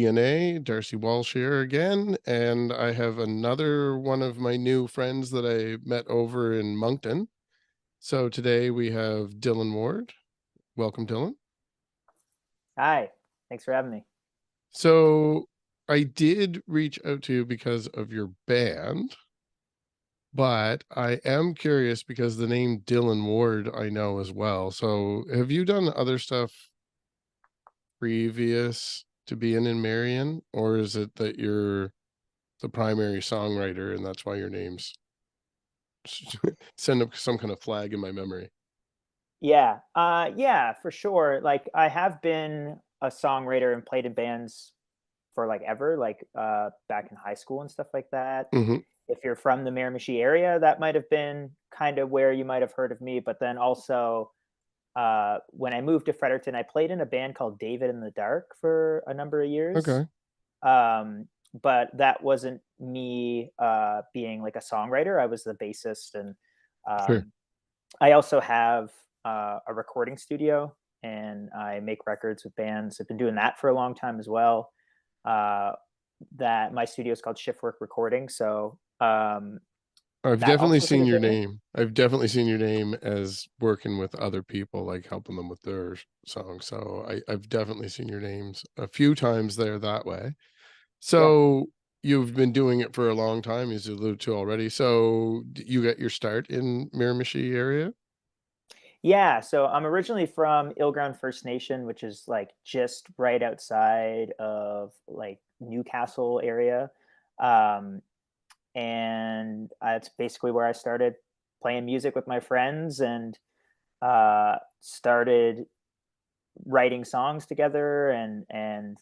DNA, Darcy Walsh here again, and I have another one of my new friends that I met over in Moncton. So today we have Dylan Ward. Welcome, Dylan. Hi, thanks for having me. So I did reach out to you because of your band, but I am curious because the name Dylan Ward I know as well. So have you done other stuff previous to being in Marian, or is it that you're the primary songwriter and that's why your name's send up some kind of flag in my memory? Yeah, for sure. Like I have been a songwriter and played in bands for like ever, like back in high school and stuff like that. Hmm. If you're from the Miramichi area, that might have been kind of where you might have heard of me. But then also, when I moved to Fredericton, I played in a band called David in the Dark for a number of years. Okay. Um, but that wasn't me being like a songwriter. I was the bassist, and Sure. um, I also have a recording studio, and I make records with bands. I've been doing that for a long time as well. Uh, that my studio is called Shiftwork Recording. So I've that definitely also is like seen a your band. name. I've definitely seen your name as working with other people, like helping them with their songs. So I've definitely seen your names a few times there that way. Yeah. So you've been doing it for a long time, as you alluded to already. So you got your start in Miramichi area? Yeah, so I'm originally from Ilground First Nation, which is like just right outside of like Newcastle area. Um, and it's basically where I started playing music with my friends and started writing songs together, and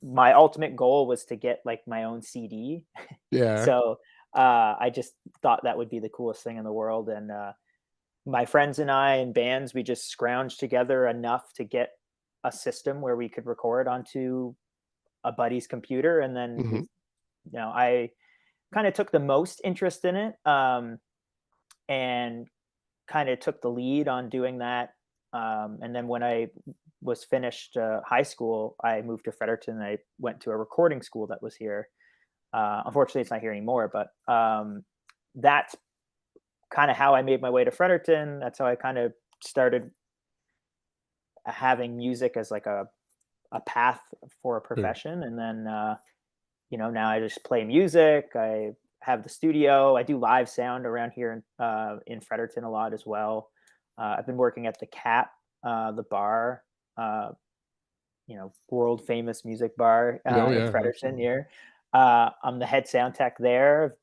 my ultimate goal was to get like my own CD. Yeah. So I just thought that would be the coolest thing in the world, and my friends and I and bands, we just scrounged together enough to get a system where we could record onto a buddy's computer, and then Hmm. I kind of took the most interest in it, and kind of took the lead on doing that. And then when I was finished high school, I moved to Fredericton. And I went to a recording school that was here. Unfortunately, it's not here anymore, but that's kind of how I made my way to Fredericton. That's how I kind of started having music as like a path for a Sure. profession. And then, now I just play music. I have the studio. I do live sound around here in Fredericton a lot as well. I've been working at the Cat, the bar, uh, world famous music bar Oh in yeah, Fredericton absolutely. here. I'm the head sound tech there.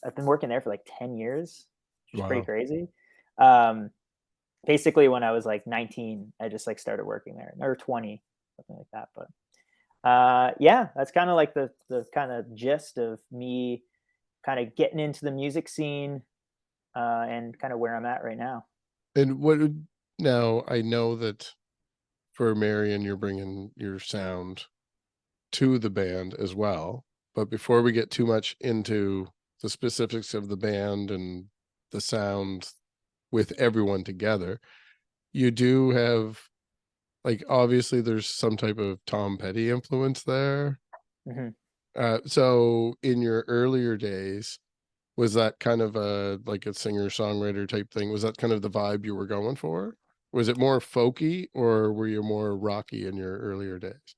I've been working there for like 10 years, which is pretty Wow. crazy. Um, Basically, when I was like 19, I just like started working there, or 20, something like that. But yeah, that's kind of like the kind of gist of me kind of getting into the music scene, and kind of where I'm at right now. And what now I know that for Marion, you're bringing your sound to the band as well. But before we get too much into the specifics of the band and the sound with everyone together, you do have, like, obviously there's some type of Tom Petty influence there. Hmm. So in your earlier days, was that kind of a like a singer-songwriter type thing? Was that kind of the vibe you were going for? Was it more folky or were you more rocky in your earlier days?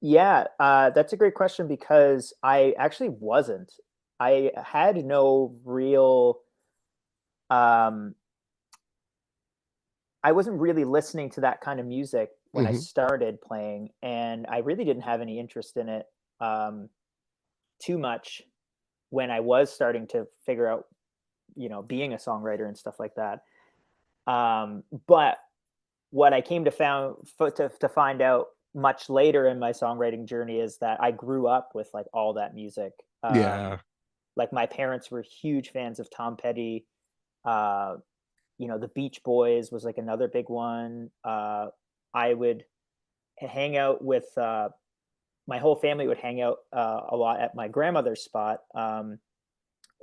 Yeah, that's a great question because I actually wasn't. I had no real. Um, I wasn't really listening to that kind of music when I Mhm. started playing, and I really didn't have any interest in it too much when I was starting to figure out, being a songwriter and stuff like that. But what I came to find out much later in my songwriting journey is that I grew up with like all that music. Yeah. Like my parents were huge fans of Tom Petty. Uh, the Beach Boys was like another big one. I would hang out with my whole family would hang out a lot at my grandmother's spot,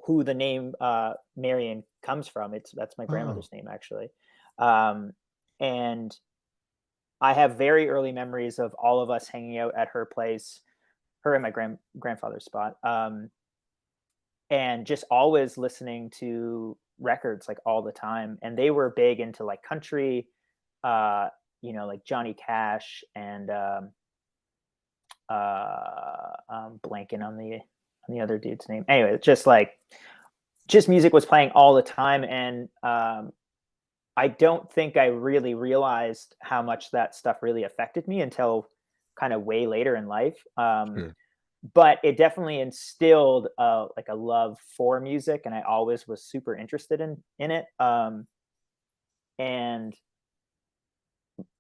who the name Marian comes from. That's my Oh, grandmother's name actually. Um, and I have very early memories of all of us hanging out at her place, her and my grandfather's spot, and just always listening to records like all the time. And they were big into like country, uh, like Johnny Cash and blanking on the other dude's name. Anyway, just music was playing all the time, and I don't think I really realized how much that stuff really affected me until kind of way later in life. Sure. But it definitely instilled like a love for music, and I always was super interested in it. And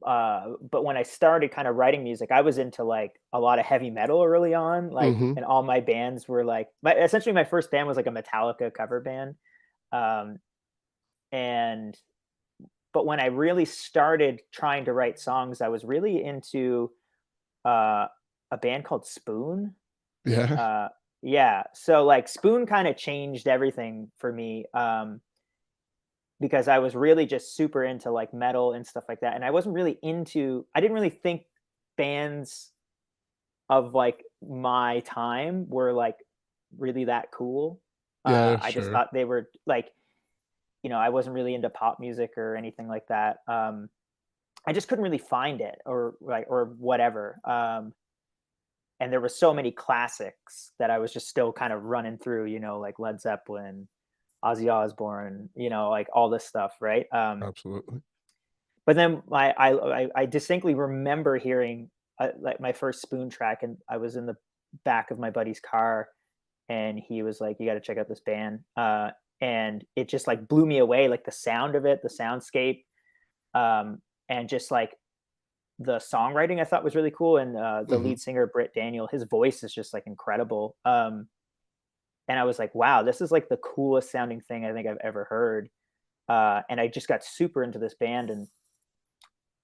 but when I started kind of writing music, I was into like a lot of heavy metal early on, like, Mhm. and all my bands were like essentially my first band was like a Metallica cover band. Um, and but when I really started trying to write songs, I was really into uh, a band called Spoon. Yeah. Uh, yeah, so like Spoon kind of changed everything for me, because I was really just super into like metal and stuff like that, and I wasn't really into. I didn't really think bands of like my time were like really that cool. Yeah, I just sure. thought they were like, I wasn't really into pop music or anything like that. I just couldn't really find it or like or whatever. And there were so many classics that I was just still kind of running through, like Led Zeppelin, Ozzy Osbourne, like all this stuff, right? Absolutely. But then I distinctly remember hearing like my first Spoon track, and I was in the back of my buddy's car, and he was like, "You got to check out this band," and it just like blew me away, like the sound of it, the soundscape, and just like the songwriting I thought was really cool, and the Mhm. lead singer Britt Daniel, his voice is just like incredible. And I was like, wow, this is like the coolest sounding thing I think I've ever heard. And I just got super into this band, and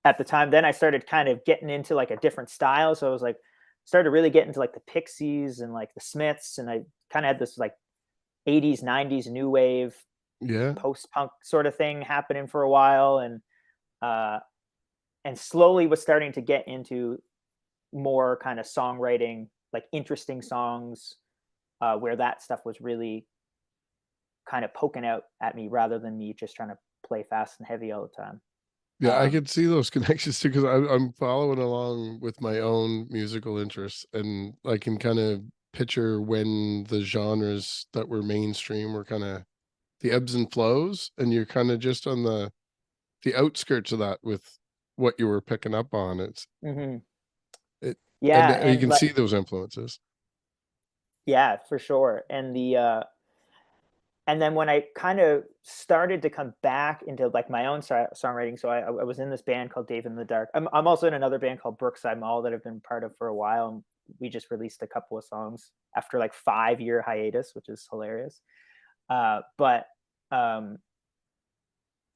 at the time, then I started kind of getting into like a different style. So I was like, started to really get into like the Pixies and like the Smiths, and I kind of had this like 80s, 90s new wave Yeah. post punk sort of thing happening for a while, uh, and slowly was starting to get into more kind of songwriting, like interesting songs, where that stuff was really kind of poking out at me rather than me just trying to play fast and heavy all the time. Yeah, I Um, could see those connections too, because I'm following along with my own musical interests, and I can kind of picture when the genres that were mainstream were kind of the ebbs and flows, and you're kind of just on the outskirts of that with what you were picking up on. mhm. It and Yeah, you and can see those influences. yeah, for sure. And then when I kind of started to come back into like my own songwriting, so I was in this band called Dave in the Dark. I'm also in another band called Brookside Mall that I've been part of for a while. And we just released a couple of songs after like 5 year hiatus, which is hilarious. But um,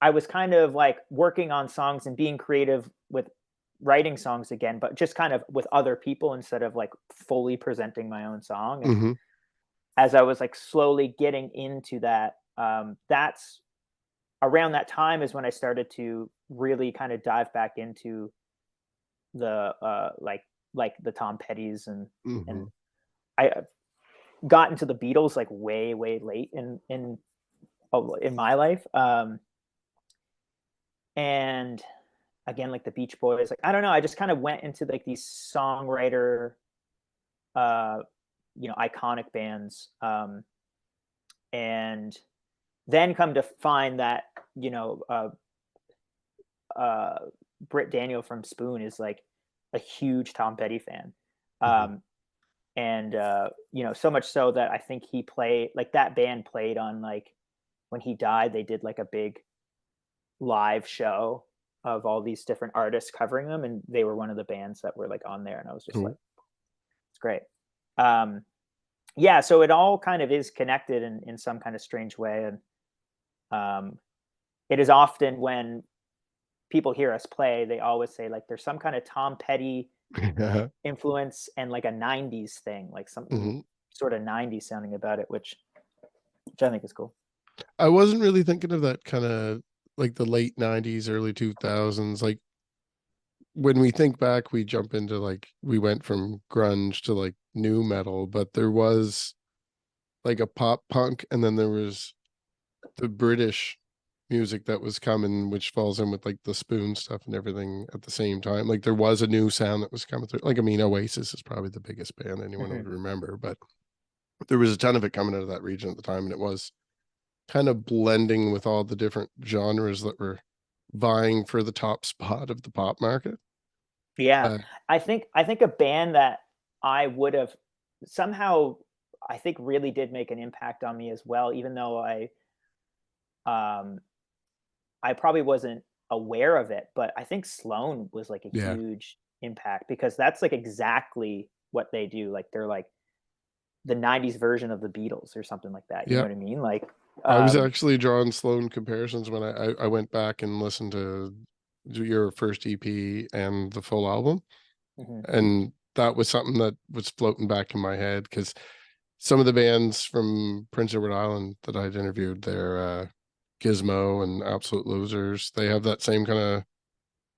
I was kind of like working on songs and being creative with writing songs again, but just kind of with other people instead of like fully presenting my own song. And Mhm. as I was like slowly getting into that, that's around that time is when I started to really kind of dive back into the like the Tom Petty's, and Mhm. I got into the Beatles like way late in my life. And again, like the Beach Boys, like I don't know, I just kind of went into like these songwriter, uh, iconic bands, and then come to find that you know uh, uh, Britt Daniel from Spoon is like a huge Tom Petty fan. Mhm. Um, and so much so that I think he played like that band played on like when he died, they did like a big live show of all these different artists covering them, and they were one of the bands that were like on there, and I was just like, Cool. it's great. Um, yeah, so it all kind of is connected in some kind of strange way, and um, it is often when people hear us play, they always say like there's some kind of Tom Petty Yeah. influence and like a 90s thing, like something Mhm. sort of 90s sounding about it, which I think is cool. I wasn't really thinking of that kinda like the late '90s, early 2000s, like when we think back, we jump into like we went from grunge to like new metal, but there was like a pop punk, and then there was the British music that was coming, which falls in with like the spoon stuff and everything at the same time. Like there was a new sound that was coming through. Like I mean, Oasis is probably the biggest band anyone Hmm. would remember, but there was a ton of it coming out of that region at the time, and it was kind of blending with all the different genres that were vying for the top spot of the pop market. Yeah, Uh, I think a band that I would have somehow, I think, really did make an impact on me as well, even though um I probably wasn't aware of it, but I think Sloan was like a yeah, huge impact because that's like exactly what they do. Like they're like the 90s version of the Beatles or something like that. You know yeah. what I mean? Like I was um actually drawing Sloan comparisons when I went back and listened to your first EP and the full album, mhm. and that was something that was floating back in my head because some of the bands from Prince Edward Island that I'd interviewed, they're Gizmo and Absolute Losers. They have that same kind of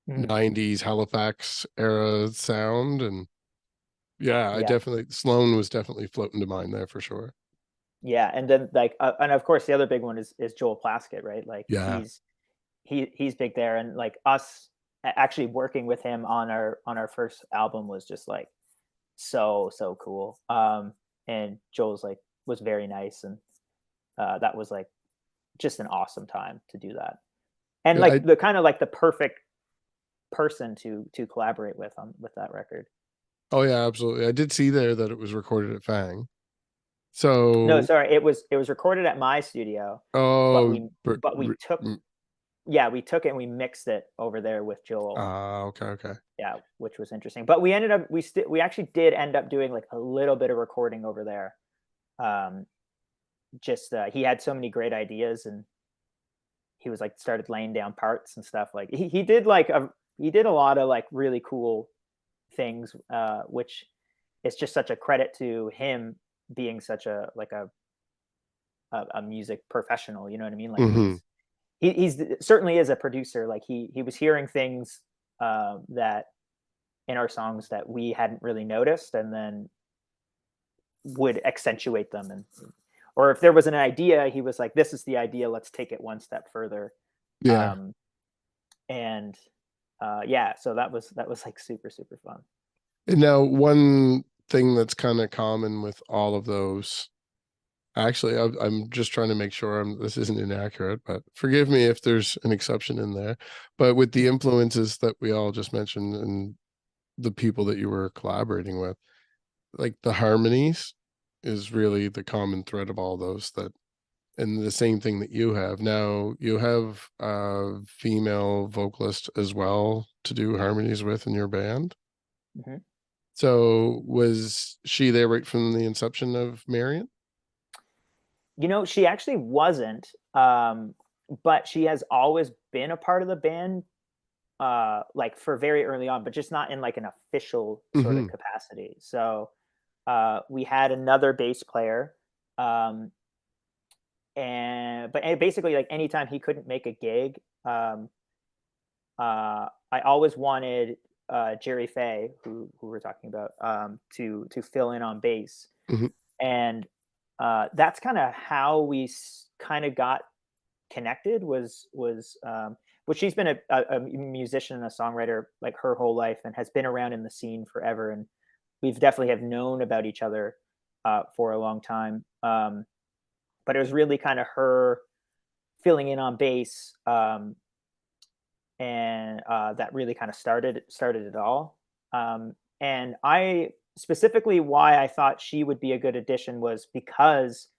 Mhm. 90s Halifax era sound, and yeah, I Yeah. definitely Sloan was definitely floating to mind there for sure. Yeah, and then like and of course the other big one is Joel Plaskett, right? Like Yeah. he's big there, and like us actually working with him on our first album was just like so cool. And Joel's like was very nice, and that was like just an awesome time to do that. And Yeah, I like the kind of like the perfect person to collaborate with on with that record. oh yeah, absolutely. I did see there that it was recorded at Fang. No, So, sorry, it was recorded at my studio, but oh, we took, yeah, we took it and we mixed it over there with Joel. okay, okay. Yeah, which was interesting. But we ended up we actually did end up doing like a little bit of recording over there. Um, just he had so many great ideas, and he was like started laying down parts and stuff. Like he did a lot of like really cool things, which is just such a credit to him being such a like a music professional. You know what I mean? Like Hmm. he's certainly is a producer. Like he was hearing things that in our songs that we hadn't really noticed, and then would accentuate them. And or if there was an idea, he was like, "This is the idea. Let's take it one step further." Yeah. Um, and yeah, so that was like super fun. And now one thing that's kind of common with all of those, actually, I'm just trying to make sure this isn't inaccurate, but forgive me if there's an exception in there. But with the Mhm. influences that we all just mentioned and the people that you were collaborating with, like the harmonies is really the common thread of all those that, and the same thing that you have. Now you have a female vocalist as well to do harmonies with in your band. Mhm. So was she there right from the inception of Marian? You know, she actually wasn't, but she has always been a part of the band, like for very early on, but just not in like an official sort of Hmm. capacity. So we had another bass player, um, and but basically like anytime he couldn't make a gig, I always wanted Jerry Fay, who we're talking about, to fill in on bass, Hmm. and that's kind of how we kind of got connected. But she's been a musician and a songwriter like her whole life, and has been around in the scene forever, and we've definitely have known about each other for a long time. But it was really kind of her filling in on bass, and that really kind of started it all. And I specifically why I thought she would be a good addition was because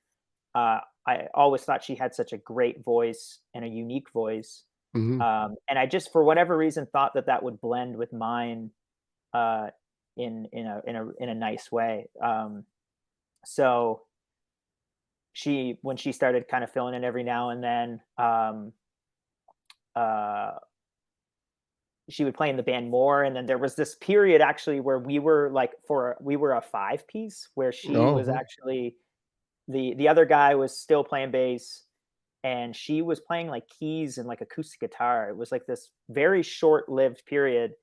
I always thought she had such a great voice and a unique voice, Hmm. and I just for whatever reason thought that that would blend with mine uh, in a nice way. So she when she started kind of filling in every now and then. Uh, she would play in the band more, and then there was this period actually where we were a five piece where she was Oh, actually the other guy was still playing bass, and she was playing like keys and like acoustic guitar. It was like this very short lived period,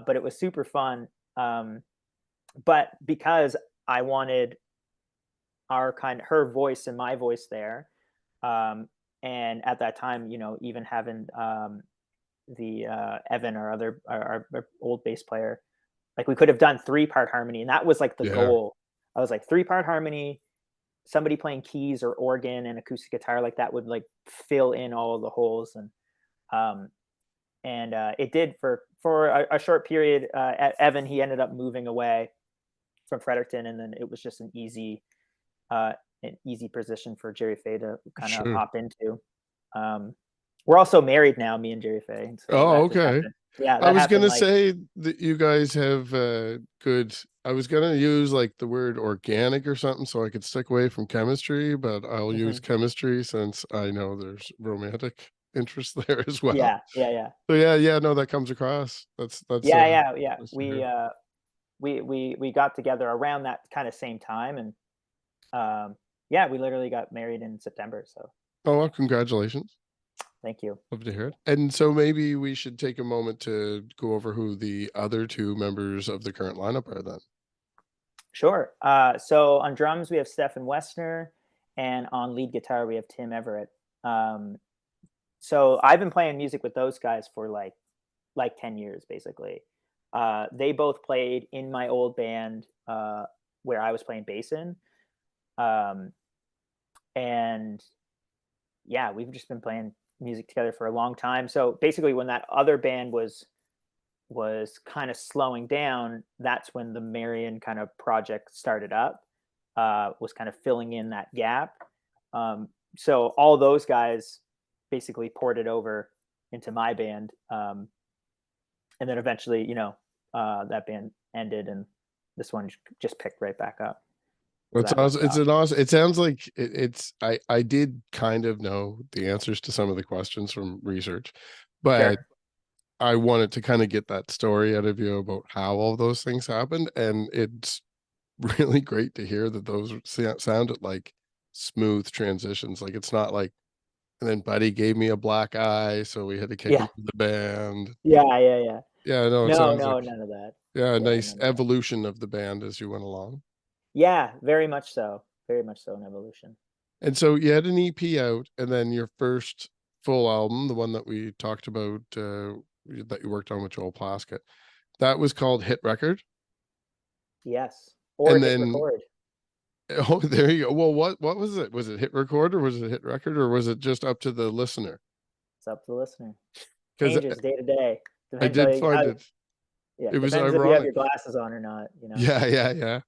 but it was super fun. But because I wanted her voice and my voice there, um, and at that time, even having the Evan, our old bass player, like we could have done 3-part harmony, and that was like the Yeah, goal. I was like 3-part harmony, somebody playing keys or organ and acoustic guitar, like that would like fill in all of the holes. Um, it did for a short period. Evan, he ended up moving away from Fredericton, and then it was just uh, an easy position for Jerry Fay to kind of sure. hop into. Um, we're also married now, me and Jerry Fay, and so Oh, that just okay. happened. Yeah, I that was happened gonna like. say that you guys have good. I was gonna use like the word organic or something so I could stick away from chemistry, but I'll use Mhm. chemistry since I know there's romantic interest there as well. Yeah, yeah, yeah, So yeah, no, that comes across. That's yeah, yeah, yeah. nice to We hear. we got together around that kind of same time, and yeah, we literally got married in September. So Oh, well, congratulations. thank you. Love to hear it. And so maybe we should take a moment to go over who the other two members of the current lineup are then. Sure. So on drums we have Stefan Westner, and on lead guitar we have Tim Everett. Um, so I've been playing music with those guys for like 10 years basically. They both played in my old band where I was playing bass in. Um, and yeah, we've just been playing music together for a long time. So basically when that other band was kind of slowing down, that's when the Marian kind of project started up, was kind of filling in that gap. So all those guys basically poured it over into my band. And then eventually, that band ended, and this one just picked right back up. So That's that worked awesome. It's out. an awesome. It sounds like it's. I did kind of know the answers to some of the questions from research, but Sure. I wanted to kind of get that story out of you about how all those things happened, and it's really great to hear that those sounded like smooth transitions. Like it's not like, and then Buddy gave me a black eye, so we had to kick him Yeah. to the band. Yeah. Yeah. Yeah. Yeah, no, it No, sounds no, like none of that. yeah, a Yeah, nice none of that. evolution of the band as you went along. Yeah, very much so. Very much so an evolution. And so you had an EP out, and then your first full album, the one that we talked about, that you worked on with Joel Plaskett, that was called Hit Record. Yes. Or And hit then record. oh, there you go. Well, what was it? Was it Hit Record or was it Hit Record or was it just up to the listener? It's up to the listener. Because Changes day to day. I Depends did find it. yeah, It was depends if you have ironic. your glasses on or not. Yeah. Yeah.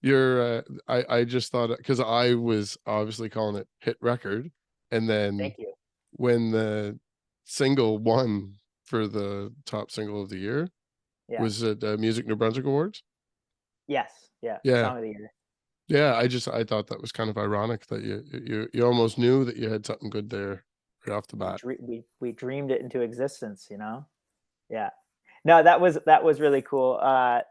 You're. I just thought because I was obviously calling it Hit Record, and then Thank you. when the single won for the top single of the year, Yeah. was it Music New Brunswick Awards? Yes. Yeah. Yeah, Song of the year. yeah. I thought that was kind of ironic that you almost knew that you had something good there right off the bat. We dreamed it into existence. Yeah. No, that was really cool.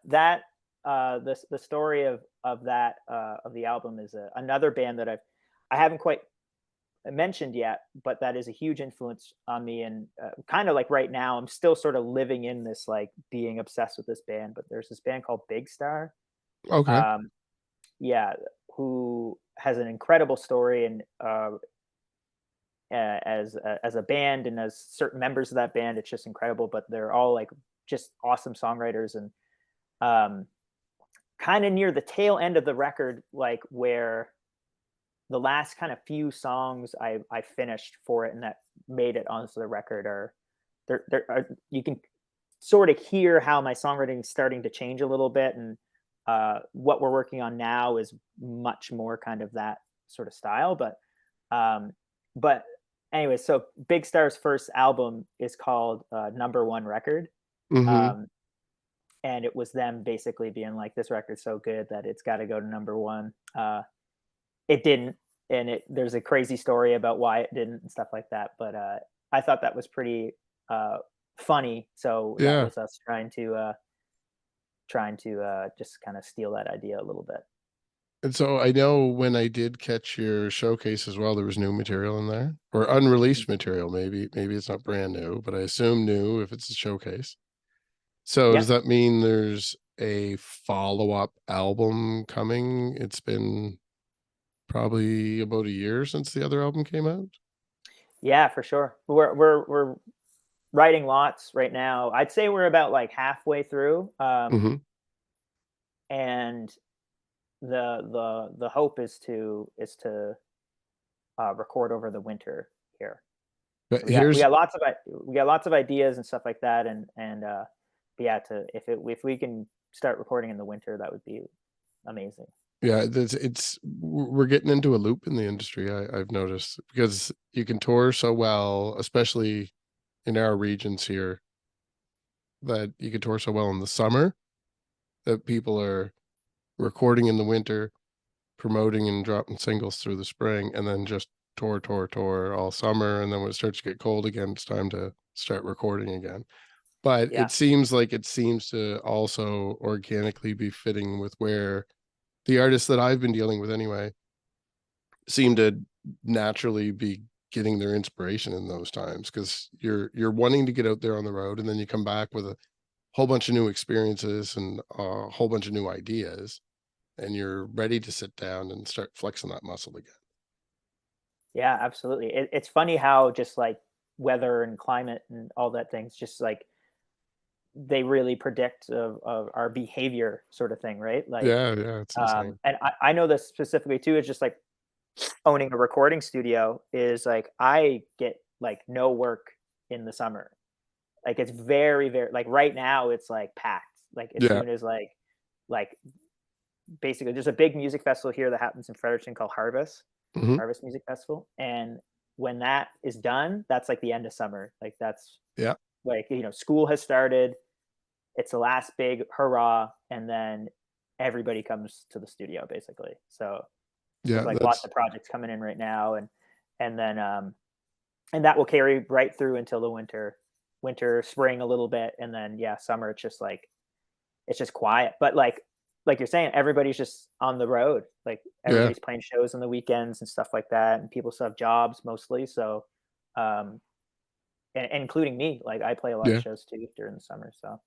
That the story of that of the album is another band that I haven't quite mentioned yet, but that is a huge influence on me. And kind of like right now, I'm still sort of living in this like being obsessed with this band. But there's this band called Big Star. Okay. Um, yeah, who has an incredible story, and as a band and as certain members of that band, it's just incredible. But they're all like just awesome songwriters, and um, kind of near the tail end of the record, like where the last kind of few songs I finished for it and that made it onto the record are you can sort of hear how my songwriting is starting to change a little bit, and what we're working on now is much more kind of that sort of style. Um, but anyway, so Big Star's first album is called Number One Record. Mm-hmm. Um, and it was them basically being like, this record's so good that it's got to go to number one. It didn't, and there's a crazy story about why it didn't and stuff like that. But I thought that was pretty funny. So that Yeah. was us trying to just kind of steal that idea a little bit. And so I know when I did catch your showcase as well, there was new material in there or unreleased material. Maybe it's not brand new, but I assume new if it's a showcase. So Yeah. does that mean there's a follow-up album coming? It's been probably about a year since the other album came out? Yeah, for sure. We're writing lots right now. I'd say we're about like halfway through. Mhm. And the hope is to record over the winter here. But We here's got we got lots of ideas and stuff like that, and but yeah, to if we can start recording in the winter, that would be amazing. yeah, we're getting into a loop in the industry, I've noticed, because you can tour so well, especially in our regions here, that you can tour so well in the summer that people are recording in the winter, promoting and dropping singles through the spring, and then just tour, tour, tour all summer, and then when it starts to get cold again, it's time to start recording again. But Yeah, it seems to also organically be fitting with where the artists that I've been dealing with anyway seem to naturally be getting their inspiration in those times, because you're wanting to get out there on the road, and then you come back with a whole bunch of new experiences and a whole bunch of new ideas, and you're ready to sit down and start flexing that muscle again. yeah, absolutely. It's funny how just like weather and climate and all that things just like they really predict of our behavior sort of thing, right? Like, Yeah, yeah, it's insane. and I know this specifically too. It's just like owning a recording studio is like I get like no work in the summer. Like it's very like right now it's like packed. Like as Yeah. soon as like basically there's a big music festival here that happens in Fredericton called Mhm. Harvest Music Festival, and when that is done, that's like the end of summer. Like that's Yeah. like school has started. It's the last big hurrah, and then everybody comes to the studio basically. So there's Yeah, like lots that's of projects coming in right now, and then and that will carry right through until the winter, spring a little bit, and then yeah, summer. It's just like it's just quiet. But like you're saying, everybody's just on the road. Like yeah, everybody's playing shows on the weekends and stuff like that, and people still have jobs mostly. So, um, and including me, like I play a lot of yeah. shows too during the summer. So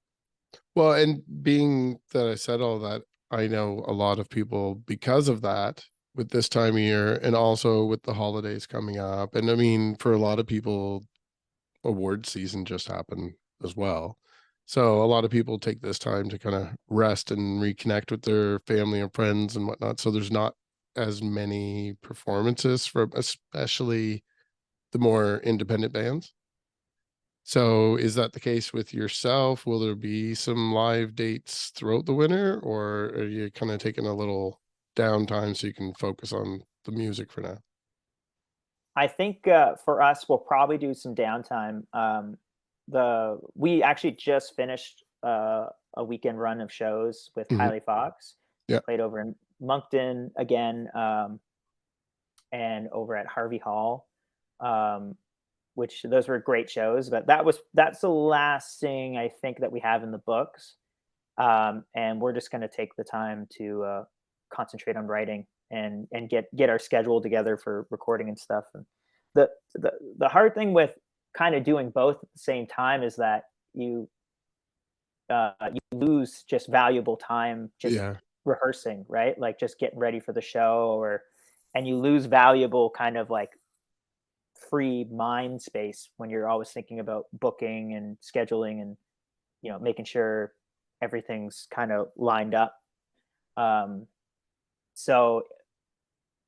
Well, and being that I said all that, I know a lot of people because of that with this time of year, and also with the holidays coming up. And I mean, for a lot of people, award season just happened as well. So a lot of people take this time to kind of rest and reconnect with their family and friends and whatnot. So there's not as many performances from especially the more independent bands. So is that the case with yourself? Will there be some live dates throughout the winter, or are you kind of taking a little downtime so you can focus on the music for now? I think for us, we'll probably do some downtime. The We actually just finished a weekend run of shows with Hmm. Kylie Fox. Yeah. Played over in Moncton again, and over at Harvey Hall, um, which those were great shows. But that's the last thing I think that we have in the books, and we're just going to take the time to concentrate on writing and get our schedule together for recording and stuff. And the hard thing with kind of doing both at the same time is that you lose just valuable time just Yeah. rehearsing, right? Like just getting ready for the show, or and you lose valuable kind of like free mind space when you're always thinking about booking and scheduling and making sure everything's kind of lined up. Um, so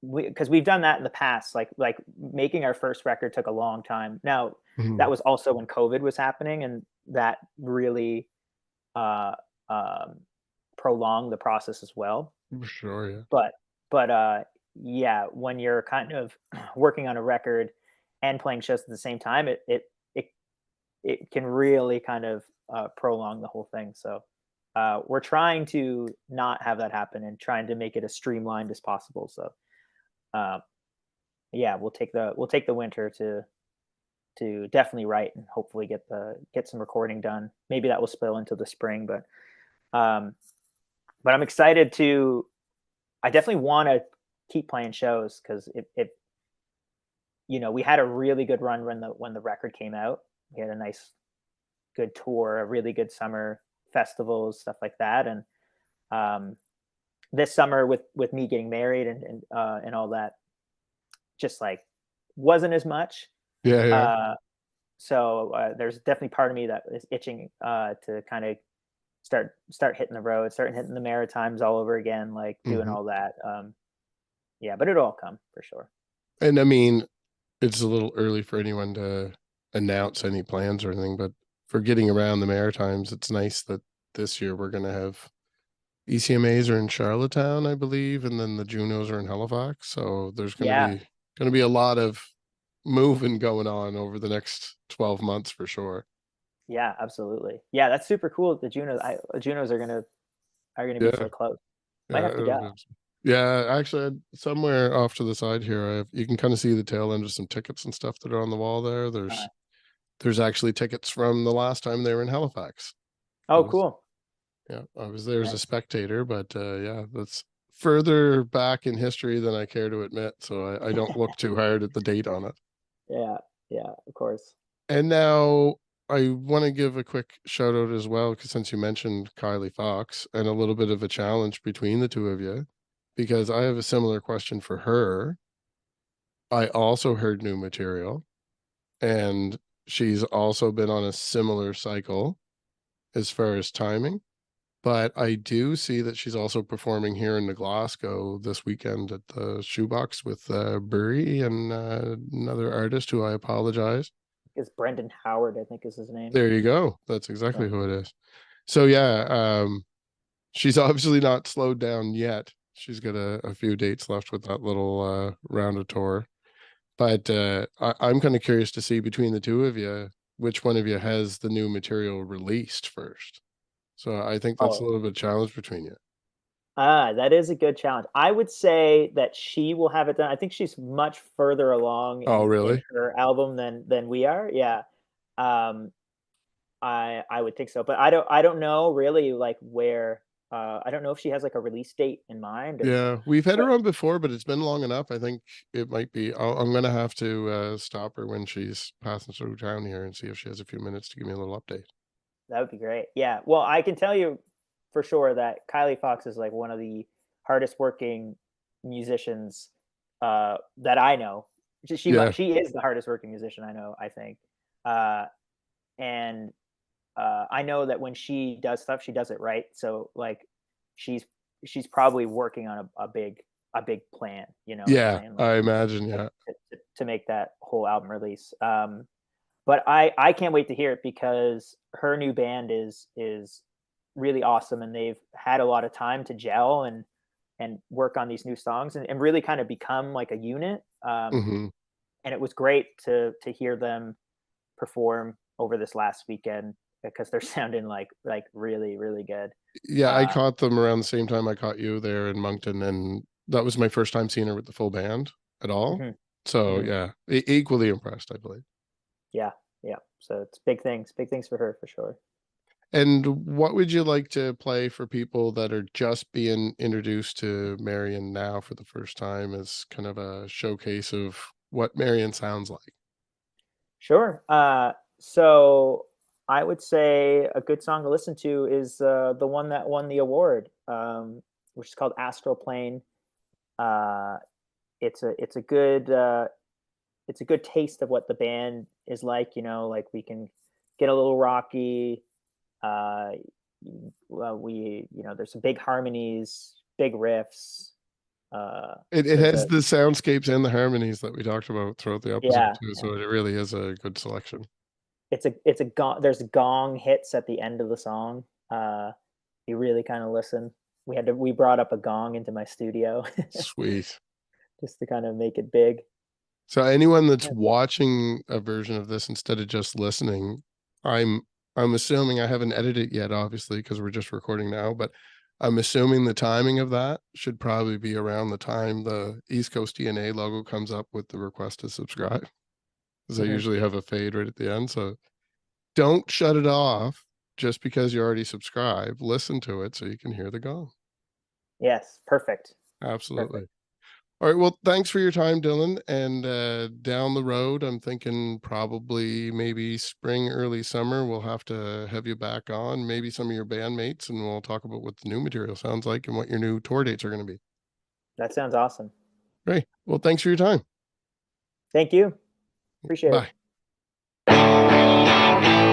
because we've done that in the past, like making our first record took a long time. Now that Mhm. was also when COVID was happening, and that really uh, um, prolonged the process as well. For sure. Yeah. But but yeah, when you're kind of working on a record and playing shows at the same time, it can really kind of prolong the whole thing. So we're trying to not have that happen and trying to make it as streamlined as possible. So uh, yeah, we'll take the winter to definitely write and hopefully get some recording done. Maybe that will spill into the spring, um, but I'm excited to. I definitely want to keep playing shows because it we had a really good run when the record came out. We had a nice good tour, a really good summer festivals, stuff like that. And this summer with me getting married and all that, just like wasn't as much. Yeah, yeah. So there's definitely part of me that is itching to kind of start hitting the road, start hitting the Maritimes all over again, like doing Mhm. all that. Yeah, but it'll all come for sure. And I mean, it's a little early for anyone to announce any plans or anything, but for getting around the Maritimes, it's nice that this year we're gonna have ECMAs are in Charlottetown, I believe, and then the Junos are in Halifax. So there's Yeah, gonna be a lot of moving going on over the next 12 months for sure. yeah, absolutely. Yeah, that's super cool. The Junos are gonna be Yeah, so close. Might yeah, have to go. yeah. Actually, somewhere off to the side here, you can kind of see the tail end of some tickets and stuff that are on the wall there. Uh, There's actually tickets from the last time they were in Halifax. I oh, was cool. Yeah, I was there as a Nice. spectator, but yeah, that's further back in history than I care to admit. So I don't look too hard at the date on it. Yeah, yeah, of course. And now I want to give a quick shout out as well, because since you mentioned Kylie Fox and a little bit of a challenge between the two of you, because I have a similar question for her. I also heard new material, and she's also been on a similar cycle as far as timing. But I do see that she's also performing here in the Glasgow this weekend at the Shoebox with Burry and another artist who I apologize. It's Brendan Howard, I think is his name. There you go. That's Yeah. exactly who it is. So yeah, she's obviously not slowed down yet. She's got a few dates left with that little round of tour. But I'm kind of curious to see between the two of you, which one of you has the new material released first. So I think that's a Oh, little bit of challenge between you. that is a good challenge. I would say that she will have it done. I think she's much further along Oh, in really? her album than we are. Yeah. Um, I would think so, but I don't know really like where. I don't know if she has like a release date in mind or. Yeah, we've had But her on before, but it's been long enough. I think it might be. I'm gonna have to stop her when she's passing through town here and see if she has a few minutes to give me a little update. that would be great. Yeah. Well, I can tell you for sure that Kylie Fox is like one of the hardest working musicians that I know. Yeah, She is the hardest working musician I know, I think. Uh, and I know that when she does stuff, she does it right. So like she's she's probably working on a big plan. You know what I'm yeah, saying? I imagine. Like Yeah, to make that whole album release. But I can't wait to hear it because her new band is really awesome, and they've had a lot of time to gel and work on these new songs and really kind of become like a unit. hmm And it was great to hear them perform over this last weekend because they're sounding like really really good. yeah. I Uh, caught them around the same time I caught you there in Moncton, and that was my first time seeing her with the full band at all. mhm, So mhm. yeah, equally impressed, I believe. Yeah, yeah. So it's big things for her for sure. And what would you like to play for people that are just being introduced to Marian now for the first time as kind of a showcase of what Marian sounds like? Sure. So I would say a good song to listen to is the one that won the award, which is called Astral Plane. Uh, it's a good taste of what the band is like. Like we can get a little rocky. Uh, well, there's some big harmonies, big riffs. It There's has a the soundscapes and the harmonies that we talked about throughout the episode Yeah, too, yeah. so it really is a good selection. It's a gong. There's gong hits at the end of the song. Uh, you really kind of listen. We brought up a gong into my studio Sweet. just to kind of make it big. So anyone that's Yeah, but watching a version of this instead of just listening, I'm I'm assuming I haven't edited it yet, obviously, because we're just recording now, but I'm assuming the timing of that should probably be around the time the East Coast DNA logo comes up with the request to subscribe, because I mhm. usually have a fade right at the end. So don't shut it off just because you already subscribed. Listen to it so you can hear the gong. Yes, perfect, perfect. Absolutely. All right. Well, thanks for your time, Dylan. And down the road, I'm thinking probably maybe spring, early summer, we'll have to have you back on, maybe some of your bandmates, and we'll talk about what the new material sounds like and what your new tour dates are going to be. That sounds awesome. Great. Well, thanks for your time. Thank you. Appreciate it. Bye.